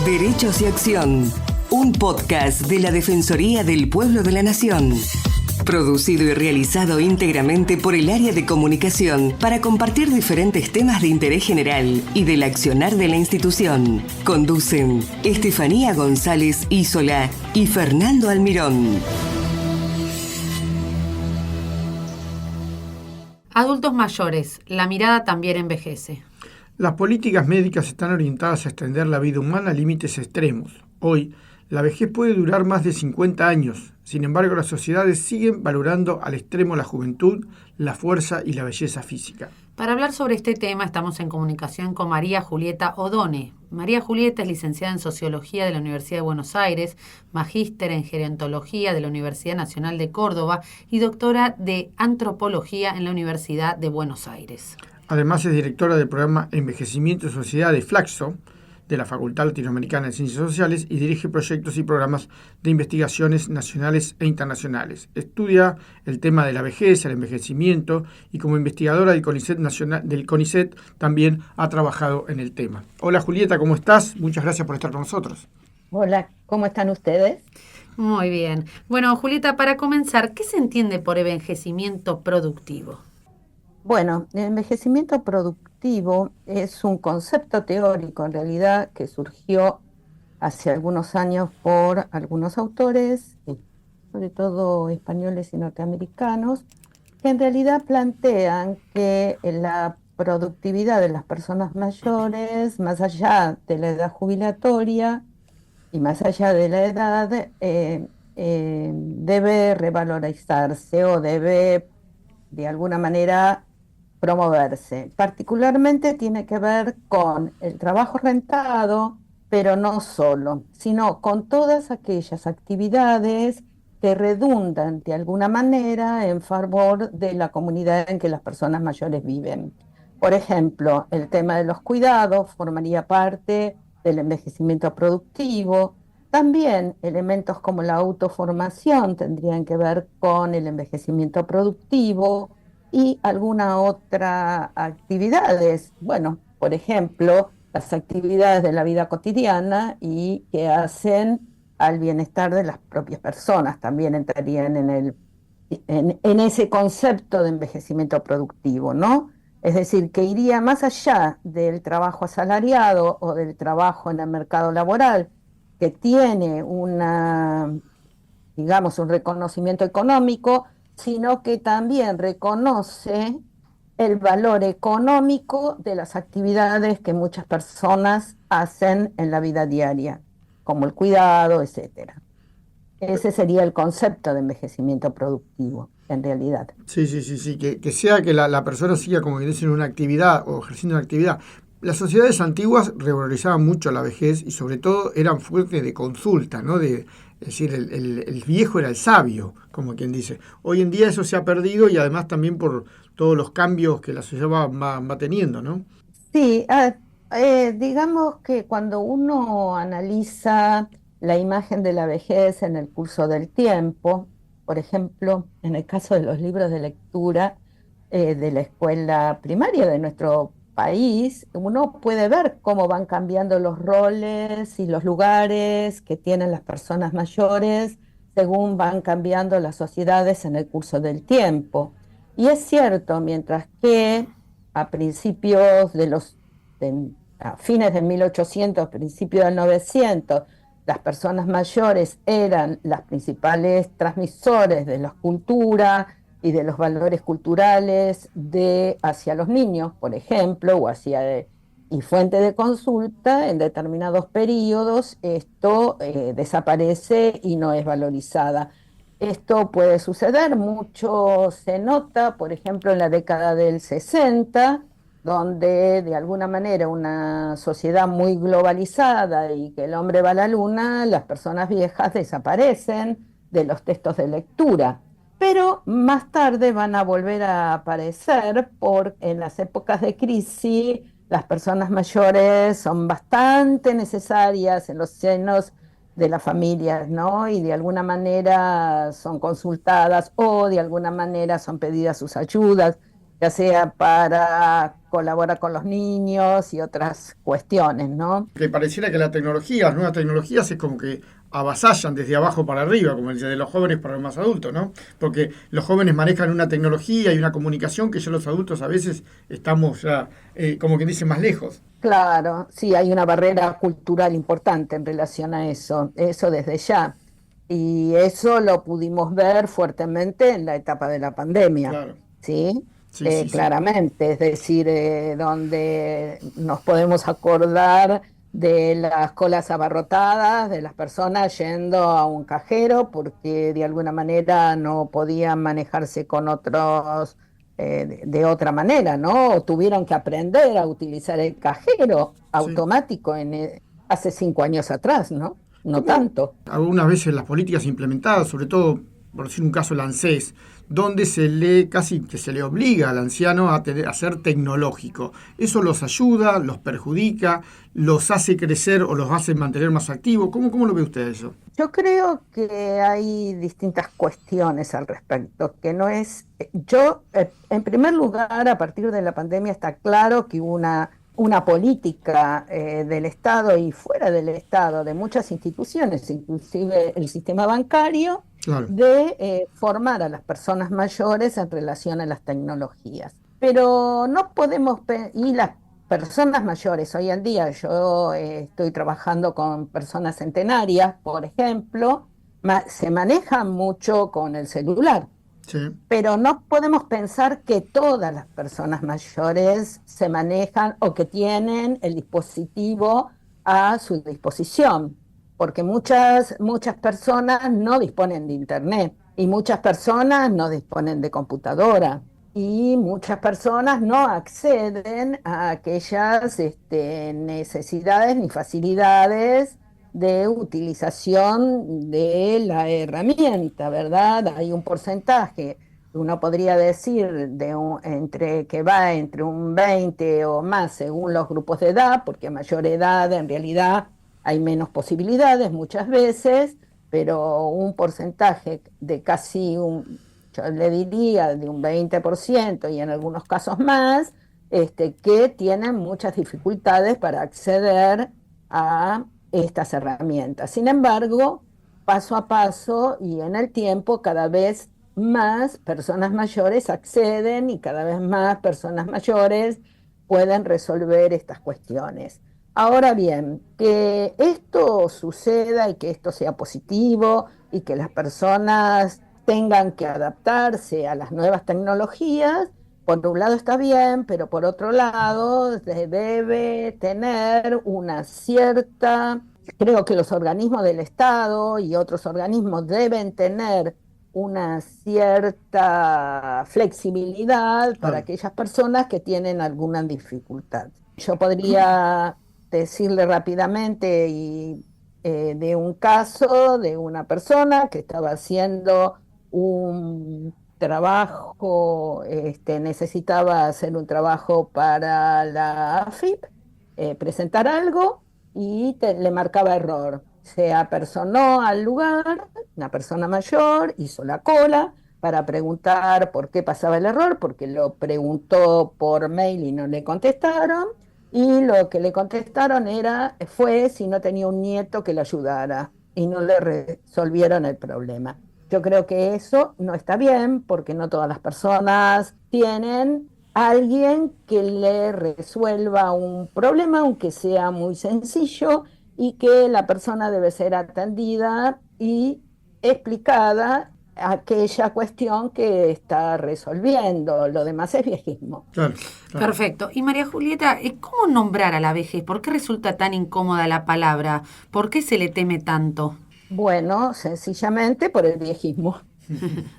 Derechos y Acción, un podcast de la Defensoría del Pueblo de la Nación. Producido y realizado íntegramente por el área de comunicación para compartir diferentes temas de interés general y del accionar de la institución. Conducen Estefanía González Isola y Fernando Almirón. Adultos mayores, la mirada también envejece. Las políticas médicas están orientadas a extender la vida humana a límites extremos. Hoy, la vejez puede durar más de 50 años. Sin embargo, las sociedades siguen valorando al extremo la juventud, la fuerza y la belleza física. Para hablar sobre este tema estamos en comunicación con María Julieta Odone. María Julieta es licenciada en Sociología de la Universidad de Buenos Aires, magíster en Gerontología de la Universidad Nacional de Córdoba y doctora de Antropología en la Universidad de Buenos Aires. Además es directora del programa Envejecimiento y Sociedad de Flaxo, de la Facultad Latinoamericana de Ciencias Sociales, y dirige proyectos y programas de investigaciones nacionales e internacionales. Estudia el tema de la vejez, el envejecimiento, y como investigadora del CONICET también ha trabajado en el tema. Hola Julieta, ¿cómo estás? Muchas gracias por estar con nosotros. Hola, ¿cómo están ustedes? Muy bien. Bueno, Julieta, para comenzar, ¿qué se entiende por envejecimiento productivo? Bueno, el envejecimiento productivo es un concepto teórico en realidad que surgió hace algunos años por algunos autores, sobre todo españoles y norteamericanos, que en realidad plantean que la productividad de las personas mayores, más allá de la edad jubilatoria y más allá de la edad, debe revalorizarse o debe de alguna manera promoverse. Particularmente tiene que ver con el trabajo rentado, pero no solo, sino con todas aquellas actividades que redundan de alguna manera en favor de la comunidad en que las personas mayores viven. Por ejemplo, el tema de los cuidados formaría parte del envejecimiento productivo. También elementos como la autoformación tendrían que ver con el envejecimiento productivo, y algunas otras actividades, bueno, por ejemplo, las actividades de la vida cotidiana y que hacen al bienestar de las propias personas, también entrarían en ese concepto de envejecimiento productivo, ¿no? Es decir, que iría más allá del trabajo asalariado o del trabajo en el mercado laboral, que tiene digamos, un reconocimiento económico, sino que también reconoce el valor económico de las actividades que muchas personas hacen en la vida diaria, como el cuidado, etcétera. Ese sería el concepto de envejecimiento productivo, en realidad. Sí, que sea que la persona siga como que dice en una actividad o ejerciendo una actividad. Las sociedades antiguas revalorizaban mucho la vejez y sobre todo eran fuentes de consulta, ¿no? Es decir, el viejo era el sabio, como quien dice. Hoy en día eso se ha perdido y además también por todos los cambios que la sociedad va teniendo, ¿no? Sí, digamos que cuando uno analiza la imagen de la vejez en el curso del tiempo, por ejemplo, en el caso de los libros de lectura de la escuela primaria de nuestro país, uno puede ver cómo van cambiando los roles y los lugares que tienen las personas mayores según van cambiando las sociedades en el curso del tiempo. Y es cierto, mientras que a principios a fines de 1800, principios del 900, las personas mayores eran las principales transmisores de la cultura y de los valores culturales hacia los niños, por ejemplo, y fuente de consulta. En determinados periodos esto desaparece y no es valorizada. Esto puede suceder, mucho se nota, por ejemplo, en la década del 60, donde de alguna manera una sociedad muy globalizada y que el hombre va a la luna, las personas viejas desaparecen de los textos de lectura. Pero más tarde van a volver a aparecer porque en las épocas de crisis las personas mayores son bastante necesarias en los senos de las familias, ¿no? Y de alguna manera son consultadas o de alguna manera son pedidas sus ayudas. ya sea para colaborar con los niños y otras cuestiones, ¿no? Que pareciera que las nuevas tecnologías es como que avasallan desde abajo para arriba, como el de los jóvenes para los más adultos, ¿no? Porque los jóvenes manejan una tecnología y una comunicación que ya los adultos a veces estamos ya, como que dice, más lejos. Claro, sí, hay una barrera cultural importante en relación a eso desde ya. Y eso lo pudimos ver fuertemente en la etapa de la pandemia, Claro, ¿sí? sí, sí, sí. Claramente, es decir, donde nos podemos acordar de las colas abarrotadas, de las personas yendo a un cajero porque de alguna manera no podían manejarse con otros de otra manera, ¿no? O tuvieron que aprender a utilizar el cajero Sí. automático hace 5 años atrás, ¿no? No ¿Cómo tanto. algunas veces las políticas implementadas, sobre todo, por decir un caso, el ANSES, donde se le casi que se le obliga al anciano a ser tecnológico? ¿Eso los ayuda, los perjudica, los hace crecer o los hace mantener más activos? ¿Cómo lo ve usted eso? Yo creo que hay distintas cuestiones al respecto, que no es, en primer lugar, a partir de la pandemia está claro que hubo una política del Estado y fuera del Estado, de muchas instituciones, inclusive el sistema bancario, Claro, de formar a las personas mayores en relación a las tecnologías. Pero no podemos, y las personas mayores, hoy en día yo estoy trabajando con personas centenarias, por ejemplo, se manejan mucho con el celular, sí, pero no podemos pensar que todas las personas mayores se manejan o que tienen el dispositivo a su disposición, porque muchas personas no disponen de internet y muchas personas no disponen de computadora y muchas personas no acceden a aquellas necesidades ni facilidades de utilización de la herramienta, ¿verdad? Hay un porcentaje, uno podría decir, que va entre un 20 o más según los grupos de edad, porque a mayor edad en realidad hay menos posibilidades muchas veces, pero un porcentaje de yo le diría de un 20% y en algunos casos más, que tienen muchas dificultades para acceder a estas herramientas. Sin embargo, paso a paso y en el tiempo, cada vez más personas mayores acceden y cada vez más personas mayores pueden resolver estas cuestiones. Ahora bien, que esto suceda y que esto sea positivo y que las personas tengan que adaptarse a las nuevas tecnologías, por un lado está bien, pero por otro lado se debe tener una cierta, creo que los organismos del Estado y otros organismos deben tener una cierta flexibilidad para claro. aquellas personas que tienen alguna dificultad. Yo podría decirle rápidamente de un caso de una persona que estaba haciendo un trabajo, necesitaba hacer un trabajo para la AFIP, presentar algo y le marcaba error. Se apersonó al lugar, una persona mayor, hizo la cola para preguntar por qué pasaba el error, porque lo preguntó por mail y no le contestaron, y lo que le contestaron fue si no tenía un nieto que le ayudara, y no le resolvieron el problema. Yo creo que eso no está bien porque no todas las personas tienen a alguien que le resuelva un problema, aunque sea muy sencillo, y que la persona debe ser atendida y explicada aquella cuestión que está resolviendo. Lo demás es viejismo. Claro, claro. Perfecto. Y María Julieta, ¿cómo nombrar a la vejez? ¿Por qué resulta tan incómoda la palabra? ¿Por qué se le teme tanto? Bueno, sencillamente por el viejismo.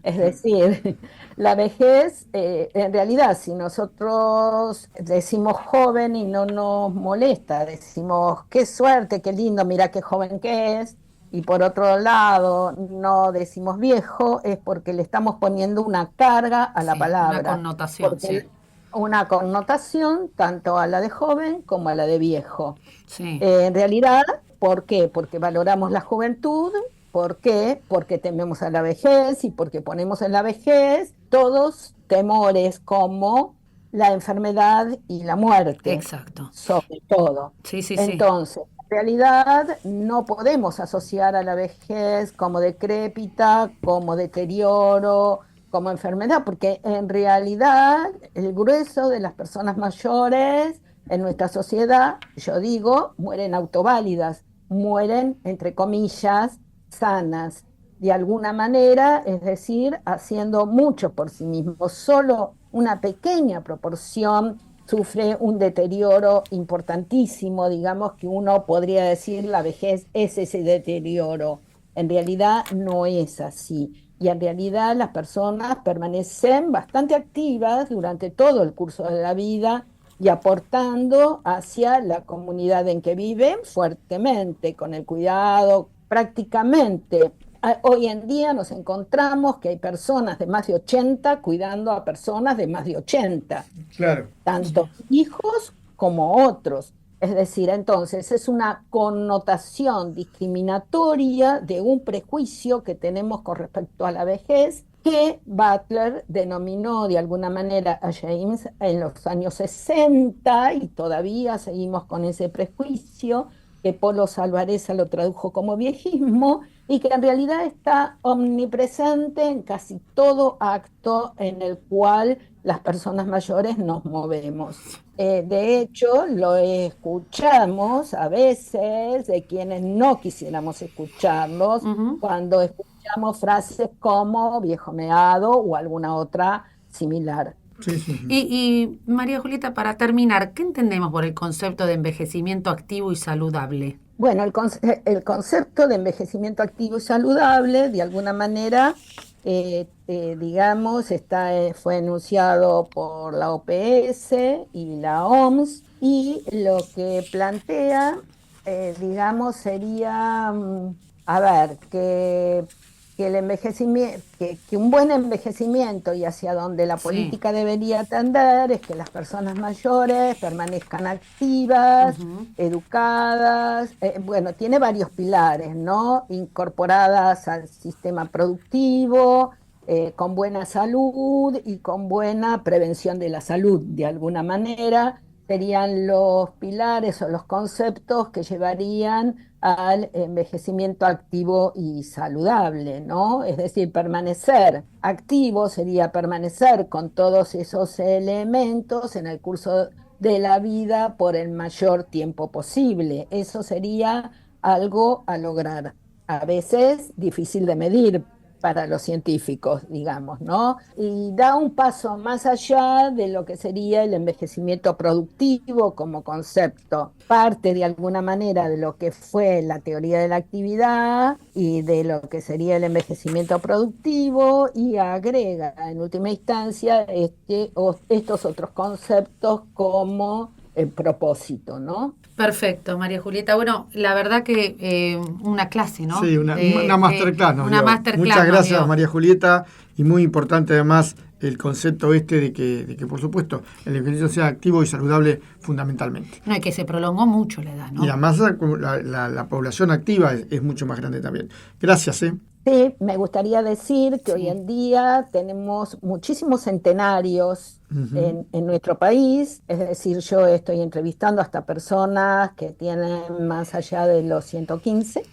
Es decir, la vejez, en realidad, si nosotros decimos joven y no nos molesta, decimos qué suerte, qué lindo, mira qué joven que es, y por otro lado no decimos viejo, es porque le estamos poniendo una carga a la Sí, una palabra, connotación, sí. porque una connotación tanto a la de joven como a la de viejo. Sí. En realidad, ¿por qué? Porque valoramos la juventud. ¿Por qué? Porque tememos a la vejez y porque ponemos en la vejez temores como la enfermedad y la muerte. Exacto. Sobre todo. Sí. Entonces, en realidad no podemos asociar a la vejez como decrépita, como deterioro, como enfermedad, porque en realidad el grueso de las personas mayores en nuestra sociedad, yo digo, mueren autoválidas, mueren, entre comillas, sanas, de alguna manera, es decir, haciendo mucho por sí mismos. Solo una pequeña proporción sufre un deterioro importantísimo, digamos que uno podría decir la vejez es ese deterioro. En realidad no es así. Y en realidad las personas permanecen bastante activas durante todo el curso de la vida y aportando hacia la comunidad en que viven fuertemente, con el cuidado prácticamente. Hoy en día nos encontramos que hay personas de más de 80 cuidando a personas de más de 80. Claro. Tanto hijos como otros. Es decir, entonces es una connotación discriminatoria de un prejuicio que tenemos con respecto a la vejez que Butler denominó de alguna manera a James en los años 60 y todavía seguimos con ese prejuicio, que Polo Salvarezza lo tradujo como viejismo y que en realidad está omnipresente en casi todo acto en el cual las personas mayores nos movemos. De hecho, lo escuchamos a veces de quienes no quisiéramos escucharlos, cuando escuchamos frases como viejo meado o alguna otra similar. Sí. Y María Julieta, para terminar, ¿qué entendemos por el concepto de envejecimiento activo y saludable? Bueno, el concepto de envejecimiento activo y saludable, de alguna manera, digamos, fue enunciado por la OPS y la OMS, y lo que plantea, digamos, sería, que el envejecimiento, que un buen envejecimiento y hacia donde la política debería tender es que las personas mayores permanezcan activas, educadas, tiene varios pilares, ¿no? Incorporadas al sistema productivo, con buena salud y con buena prevención de la salud, de alguna manera. Serían los pilares o los conceptos que llevarían al envejecimiento activo y saludable, ¿no? Es decir, permanecer activo sería permanecer con todos esos elementos en el curso de la vida por el mayor tiempo posible. Eso sería algo a lograr. A veces difícil de medir para los científicos, digamos, ¿no? Y da un paso más allá de lo que sería el envejecimiento productivo como concepto. Parte de alguna manera de lo que fue la teoría de la actividad y de lo que sería el envejecimiento productivo y agrega en última instancia estos otros conceptos como el propósito, ¿no? Perfecto, María Julieta. Bueno, la verdad que una clase, ¿no? Sí, una masterclass nos dio. Muchas gracias, María Julieta, y muy importante además el concepto de que por supuesto el envejecimiento sea activo y saludable fundamentalmente. No, y que se prolongó mucho la edad, ¿no? Y además la población activa es mucho más grande también. Gracias, Sí, me gustaría decir que hoy en día tenemos muchísimos centenarios en nuestro país, es decir, yo estoy entrevistando hasta personas que tienen más allá de los 115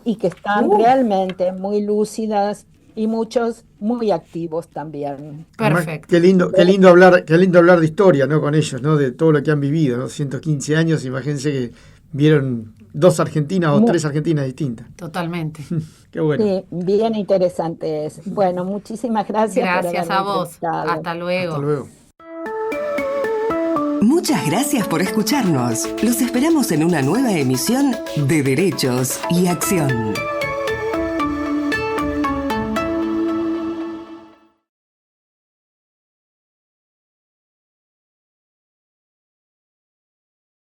y que están realmente muy lúcidas y muchos muy activos también. Perfecto. Además, qué lindo hablar de historia, ¿no? Con ellos, ¿no? De todo lo que han vivido, ¿no? 115 años, imagínense que vieron 2 Argentinas o 3 Argentinas distintas. Totalmente. Qué bueno. Sí, bien interesante es. Bueno, muchísimas gracias. Gracias a vos. Hasta luego. Hasta luego. Muchas gracias por escucharnos. Los esperamos en una nueva emisión de Derechos y Acción.